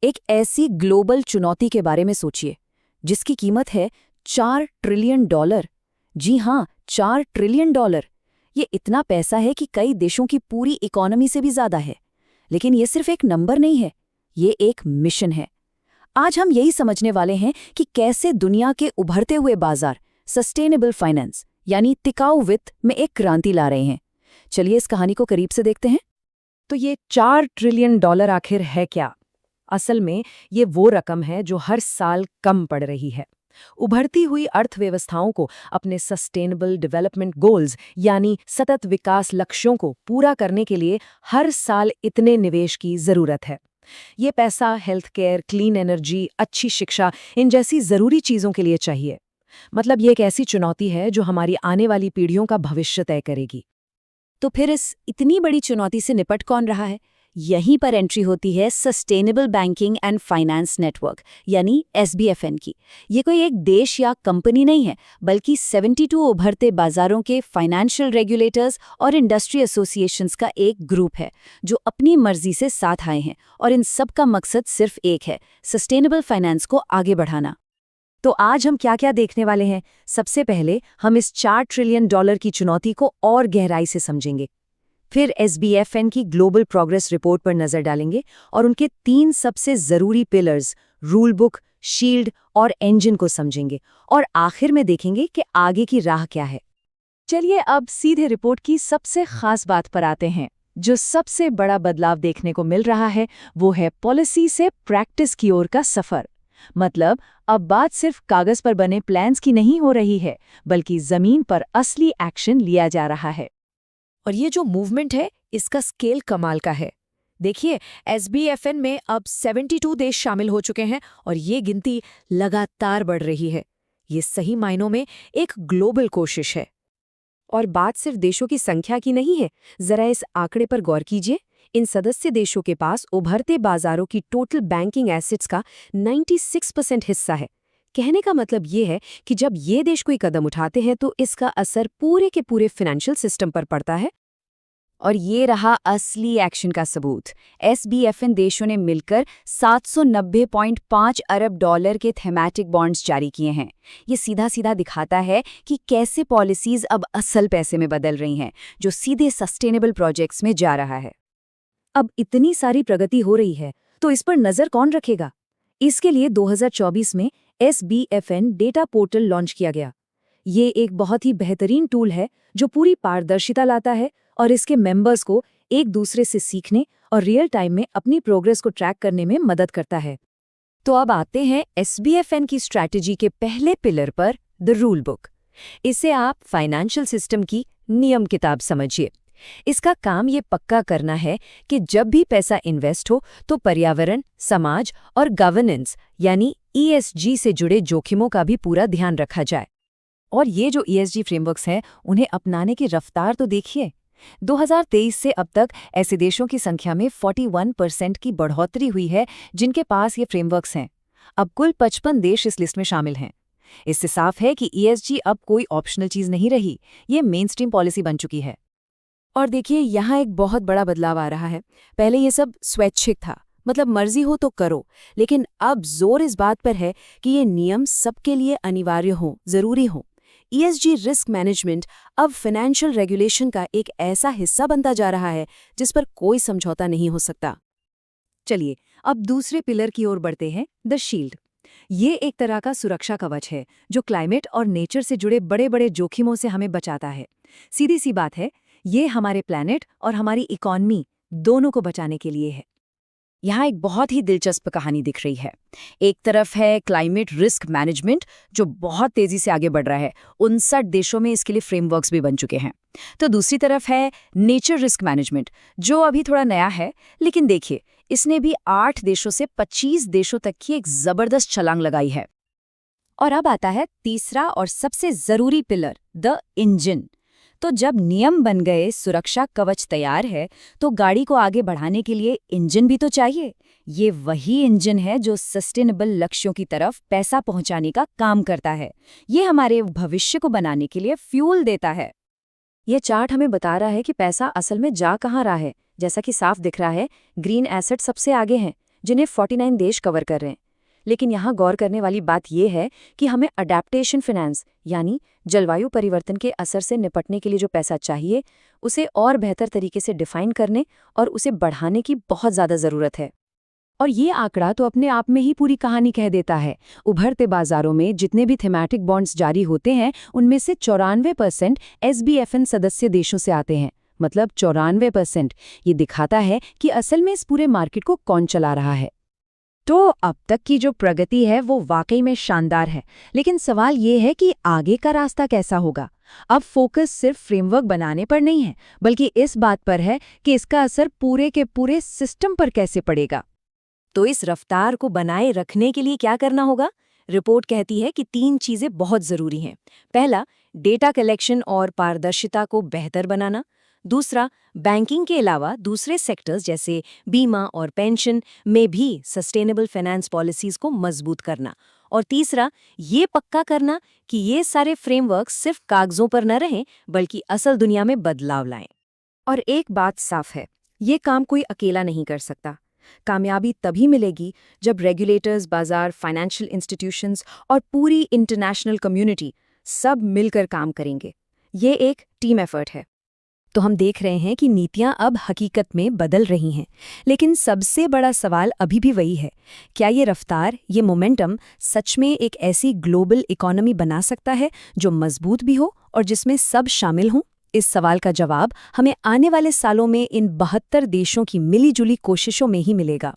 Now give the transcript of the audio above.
एक ऐसी ग्लोबल चुनौती के बारे में सोचिए जिसकी कीमत है $4 ट्रिलियन। जी हाँ, $4 ट्रिलियन। ये इतना पैसा है कि कई देशों की पूरी इकोनॉमी से भी ज्यादा है। लेकिन ये सिर्फ एक नंबर नहीं है, ये एक मिशन है। आज हम यही समझने वाले हैं कि कैसे दुनिया के उभरते हुए बाजार सस्टेनेबल फाइनेंस यानी टिकाऊ वित्त में एक क्रांति ला रहे हैं। चलिए इस कहानी को करीब से देखते हैं। तो ये $4 ट्रिलियन आखिर है क्या? असल में ये वो रकम है जो हर साल कम पड़ रही है। उभरती हुई अर्थव्यवस्थाओं को अपने सस्टेनेबल डेवलपमेंट गोल्स यानी सतत विकास लक्ष्यों को पूरा करने के लिए हर साल इतने निवेश की जरूरत है। ये पैसा हेल्थ केयर, क्लीन एनर्जी, अच्छी शिक्षा, इन जैसी जरूरी चीजों के लिए चाहिए। मतलब ये एक ऐसी चुनौती है जो हमारी आने वाली पीढ़ियों का भविष्य तय करेगी। तो फिर इस इतनी बड़ी चुनौती से निपट कौन रहा है? यहीं पर एंट्री होती है sustainable banking and finance network यानी SBFN की। ये कोई एक देश या कंपनी नहीं है, बल्कि 72 उभरते बाजारों के फाइनेंशियल रेगुलेटर्स और इंडस्ट्री एसोसिएशंस का एक ग्रुप है जो अपनी मर्जी से साथ आए हैं। और इन सब का मकसद सिर्फ एक है, सस्टेनेबल फाइनेंस को आगे बढ़ाना। तो आज हम क्या क्या देखने वाले हैं? सबसे पहले हम इस $4 ट्रिलियन की चुनौती को और गहराई से समझेंगे। फिर SBFN की ग्लोबल प्रोग्रेस रिपोर्ट पर नजर डालेंगे और उनके 3 सबसे जरूरी पिलर्स रूल बुक, शील्ड और इंजन को समझेंगे। और आखिर में देखेंगे कि आगे की राह क्या है। चलिए अब सीधे रिपोर्ट की सबसे खास बात पर आते हैं। जो सबसे बड़ा बदलाव देखने को मिल रहा है वो है पॉलिसी से प्रैक्टिस की ओर का सफर। मतलब अब बात सिर्फ कागज पर बने प्लान्स की नहीं हो रही है, बल्कि जमीन पर असली एक्शन लिया जा रहा है। और ये जो मूवमेंट है इसका स्केल कमाल का है। देखिए, SBFN में अब 72 देश शामिल हो चुके हैं और ये गिनती लगातार बढ़ रही है। ये सही मायनों में एक ग्लोबल कोशिश है। और बात सिर्फ देशों की संख्या की नहीं है। जरा इस आंकड़े पर गौर कीजिए। इन सदस्य देशों के पास उभरते बाजारों की टोटल बैंकिंग एसेट्स का 96% हिस्सा है। कहने का मतलब ये है कि जब ये देश कोई कदम उठाते हैं तो इसका असर पूरे के पूरे फाइनेंशियल सिस्टम पर पड़ता है। और ये रहा असली एक्शन का सबूत। SBFN देशों ने मिलकर $790.5 अरब के थीमैटिक बॉन्ड्स जारी किए हैं। ये सीधा सीधा दिखाता है कि कैसे पॉलिसीज अब असल पैसे में बदल रही हैं, जो सीधे सस्टेनेबल प्रोजेक्ट्स में जा रहा है। अब इतनी सारी प्रगति हो रही है तो इस पर नजर कौन रखेगा? इसके लिए 2024 में SBFN डेटा पोर्टल लॉन्च किया गया। ये एक बहुत ही बेहतरीन टूल है जो पूरी पारदर्शिता लाता है और इसके मेंबर्स को एक दूसरे से सीखने और रियल टाइम में अपनी प्रोग्रेस को ट्रैक करने में मदद करता है। तो अब आते हैं SBFN की स्ट्रैटेजी के पहले पिलर पर, द रूल बुक। इसे आप फाइनेंशियल सिस्टम की नियम किताब समझिए। इसका काम ये पक्का करना है कि जब भी पैसा इन्वेस्ट हो तो पर्यावरण, समाज और गवर्नेंस यानी ESG से जुड़े जोखिमों का भी पूरा ध्यान रखा जाए। और ये जो ESG फ्रेमवर्क्स हैं, उन्हें अपनाने की रफ्तार तो देखिए। 2023 से अब तक ऐसे देशों की संख्या में 41% की बढ़ोतरी हुई है जिनके पास ये फ्रेमवर्क्स हैं। अब कुल 55 देश इस लिस्ट में शामिल हैं। इससे साफ है कि ESG अब कोई ऑप्शनल चीज नहीं रही, ये मेनस्ट्रीम पॉलिसी बन चुकी है। और देखिए, यहाँ एक बहुत बड़ा बदलाव आ रहा है। पहले ये सब स्वैच्छिक था, मतलब मर्जी हो तो करो, लेकिन अब जोर इस बात पर है कि ये नियम सबके लिए अनिवार्य हो, जरूरी हो। ESG रिस्क मैनेजमेंट अब फाइनेंशियल रेगुलेशन का एक ऐसा हिस्सा बनता जा रहा है जिस पर कोई समझौता नहीं हो सकता। चलिए अब दूसरे पिलर की ओर बढ़ते हैं, द शील्ड। ये एक तरह का सुरक्षा कवच है जो क्लाइमेट और नेचर से जुड़े बड़े बड़े जोखिमों से हमें बचाता है। सीधी सी बात है, ये हमारे प्लैनेट और हमारी इकॉनमी दोनों को बचाने के लिए है। यहाँ एक बहुत ही दिलचस्प कहानी दिख रही है। एक तरफ है क्लाइमेट रिस्क मैनेजमेंट जो बहुत तेजी से आगे बढ़ रहा है, 59 देशों में इसके लिए फ्रेमवर्क्स भी बन चुके हैं। तो दूसरी तरफ है नेचर रिस्क मैनेजमेंट जो अभी थोड़ा नया है, लेकिन देखिए इसने भी 8 देशों से 25 देशों तक की एक जबरदस्त छलांग लगाई है। और अब आता है तीसरा और सबसे जरूरी पिलर, द इंजन। तो जब नियम बन गए, सुरक्षा कवच तैयार है, तो गाड़ी को आगे बढ़ाने के लिए इंजन भी तो चाहिए। ये वही इंजन है जो सस्टेनेबल लक्ष्यों की तरफ पैसा पहुंचाने का काम करता है। ये हमारे भविष्य को बनाने के लिए फ्यूल देता है। ये चार्ट हमें बता रहा है कि पैसा असल में जा कहाँ रहा है। जैसा कि साफ दिख रहा है, ग्रीन एसेट सबसे आगे हैं, जिन्हें 49 देश कवर कर रहे हैं। लेकिन यहाँ गौर करने वाली बात यह है कि हमें अडैप्टेशन फाइनेंस यानी जलवायु परिवर्तन के असर से निपटने के लिए जो पैसा चाहिए, उसे और बेहतर तरीके से डिफाइन करने और उसे बढ़ाने की बहुत ज़्यादा ज़रूरत है। और ये आंकड़ा तो अपने आप में ही पूरी कहानी कह देता है। उभरते बाजारों में जितने भी थीमैटिक बॉन्ड्स जारी होते हैं, उनमें से 94% SBFN सदस्य देशों से आते हैं। मतलब 94%। ये दिखाता है कि असल में इस पूरे मार्केट को कौन चला रहा है। तो अब तक की जो प्रगति है वो वाकई में शानदार है, लेकिन सवाल ये है कि आगे का रास्ता कैसा होगा। अब फोकस सिर्फ फ्रेमवर्क बनाने पर नहीं है, बल्कि इस बात पर है कि इसका असर पूरे के पूरे सिस्टम पर कैसे पड़ेगा। तो इस रफ्तार को बनाए रखने के लिए क्या करना होगा? रिपोर्ट कहती है कि 3 चीजें बहुत जरूरी हैं। पहला, डेटा कलेक्शन और पारदर्शिता को बेहतर बनाना। दूसरा, बैंकिंग के अलावा दूसरे सेक्टर्स जैसे बीमा और पेंशन में भी सस्टेनेबल फाइनेंस पॉलिसीज को मजबूत करना। और तीसरा, ये पक्का करना कि ये सारे फ्रेमवर्क सिर्फ कागजों पर न रहें, बल्कि असल दुनिया में बदलाव लाएं। और एक बात साफ है, ये काम कोई अकेला नहीं कर सकता। कामयाबी तभी मिलेगी जब रेगुलेटर्स, बाजार, फाइनेंशियल इंस्टीट्यूशंस और पूरी इंटरनेशनल कम्युनिटी सब मिलकर काम करेंगे। ये एक टीम एफर्ट है। तो हम देख रहे हैं कि नीतियां अब हकीकत में बदल रही हैं, लेकिन सबसे बड़ा सवाल अभी भी वही है, क्या ये रफ्तार, ये मोमेंटम सच में एक ऐसी ग्लोबल इकोनॉमी बना सकता है जो मजबूत भी हो और जिसमें सब शामिल हों? इस सवाल का जवाब हमें आने वाले सालों में इन 72 देशों की मिलीजुली कोशिशों में ही मिलेगा।